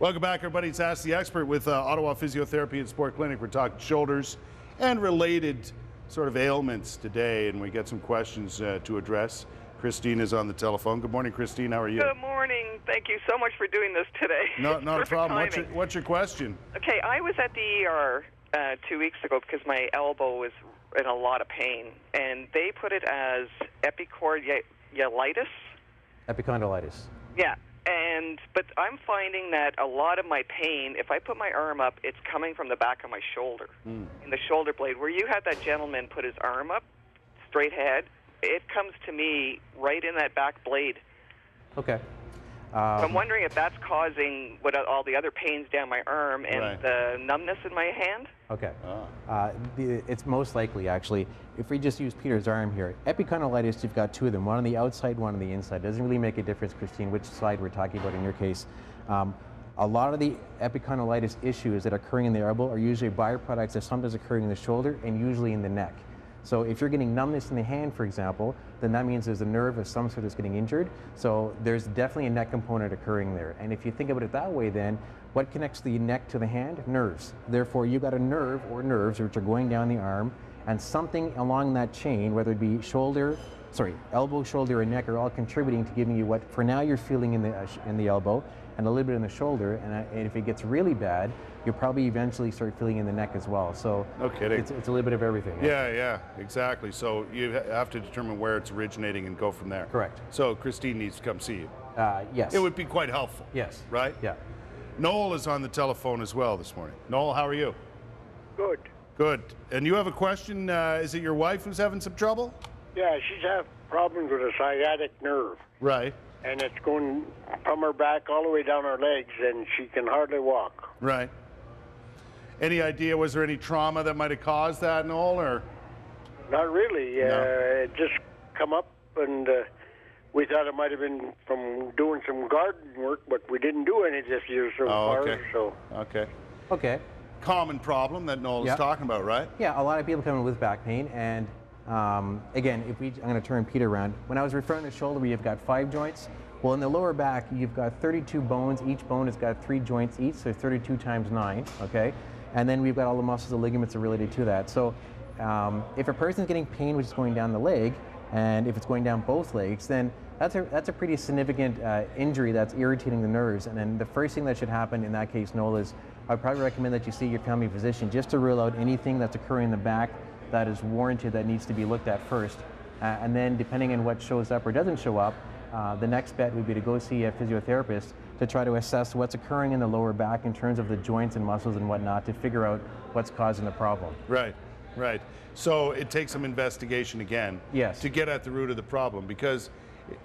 Welcome back, everybody. It's Ask the Expert with Ottawa Physiotherapy and Sport Clinic. We're talking shoulders and related sort of ailments today, and we get some questions to address. Christine is on the telephone. Good morning, Christine. How are you? Good morning. Thank you so much for doing this today. No, not a problem. What's your question? Okay, I was at the ER 2 weeks ago because my elbow was in a lot of pain, and they put it as epicondylitis. Epicondylitis. Yeah. But I'm finding that a lot of my pain, if I put my arm up, it's coming from the back of my shoulder, in the shoulder blade. Where you had that gentleman put his arm up, straight ahead, it comes to me right in that back blade. Okay. So I'm wondering if that's causing all the other pains down my arm and the numbness in my hand. Okay. It's most likely, actually, if we just use Peter's arm here. Epicondylitis, you've got two of them, one on the outside, one on the inside. It doesn't really make a difference, Christine, which side we're talking about in your case. A lot of the epicondylitis issues that are occurring in the elbow are usually byproducts of sometimes occurring in the shoulder and usually in the neck. So if you're getting numbness in the hand, for example, then that means there's a nerve of some sort that's getting injured. So there's definitely a neck component occurring there. And if you think about it that way, then what connects the neck to the hand? Nerves. Therefore, you've got a nerve or nerves which are going down the arm, and something along that chain, whether it be elbow, shoulder, or neck, are all contributing to giving you what for now you're feeling in the elbow and a little bit in the shoulder. And if it gets really bad, you'll probably eventually start feeling in the neck as well. So no kidding. It's a little bit of everything. Yeah, exactly. So you have to determine where it's originating and go from there. Correct. So Christine needs to come see you. Yes. It would be quite helpful. Yes. Right? Yeah. Noel is on the telephone as well this morning. Noel, how are you? Good. Good. And you have a question. Is it your wife who's having some trouble? Yeah, she's had problems with a sciatic nerve. Right. And it's going from her back all the way down her legs, and she can hardly walk. Right. Any idea, was there any trauma that might have caused that, Noel, or? Not really. No. It just come up, and we thought it might have been from doing some garden work, but we didn't do any this year so far. Okay. So. Okay. Common problem that Noel is talking about, right? Yeah, a lot of people come in with back pain, and again, I'm going to turn Peter around. When I was referring to the shoulder, you've got 5 joints. Well, in the lower back, you've got 32 bones. Each bone has got 3 joints each, so 32 times 9, okay? And then we've got all the muscles and ligaments that are related to that. So if a person's getting pain which is going down the leg, and if it's going down both legs, then that's a pretty significant injury that's irritating the nerves. And then the first thing that should happen in that case, Noel, is I'd probably recommend that you see your family physician just to rule out anything that's occurring in the back that is warranted, that needs to be looked at first. And then depending on what shows up or doesn't show up, the next bet would be to go see a physiotherapist to try to assess what's occurring in the lower back in terms of the joints and muscles and whatnot to figure out what's causing the problem. Right. So it takes some investigation again to get at the root of the problem, because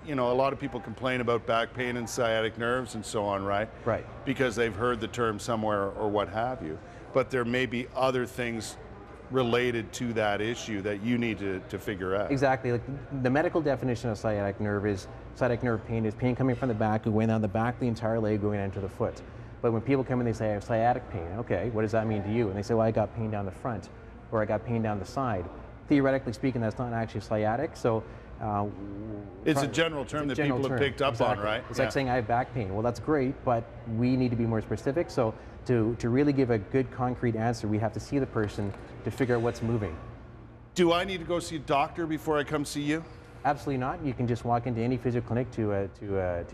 a lot of people complain about back pain and sciatic nerves and so on, right? Right. Because they've heard the term somewhere or what have you. But there may be other things related to that issue that you need to figure out. Exactly. Like the medical definition of sciatic nerve pain is pain coming from the back, going down the back of the entire leg, going into the foot. But when people come in, they say, I have sciatic pain. Okay, what does that mean to you? And they say, well, I got pain down the front, or I got pain down the side. Theoretically speaking, that's not actually sciatic. So it's a general term that people have picked up on, right? It's like saying I have back pain. Well, that's great, but we need to be more specific. So to really give a good concrete answer, we have to see the person to figure out what's moving. Do I need to go see a doctor before I come see you? Absolutely not. You can just walk into any physio clinic to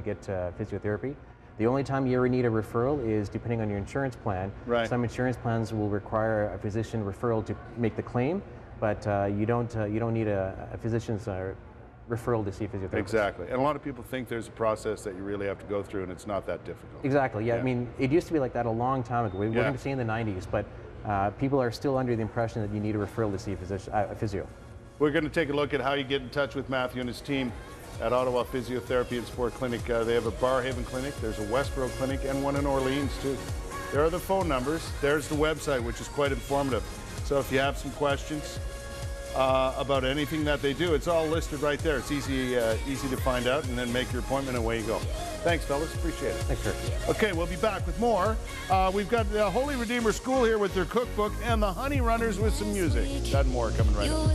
get physiotherapy. The only time you ever need a referral is depending on your insurance plan. Right. Some insurance plans will require a physician referral to make the claim, but you don't need a physician's referral to see a physiotherapist. Exactly. And a lot of people think there's a process that you really have to go through, and it's not that difficult. Exactly. Yeah. I mean, it used to be like that a long time ago. We were going to see in the 90s, but people are still under the impression that you need a referral to see a physio. We're going to take a look at how you get in touch with Matthew and his team at Ottawa Physiotherapy and Sport Clinic. They have a Barrhaven clinic, there's a Westboro clinic, and one in Orleans too. There are the phone numbers. There's the website, which is quite informative. So if you have some questions about anything that they do, it's all listed right there. It's easy to find out, and then make your appointment and away you go. Thanks, fellas. Appreciate it. Thanks, sir. Okay, we'll be back with more. We've got the Holy Redeemer School here with their cookbook, and the Honey Runners with some music. That and more coming right up.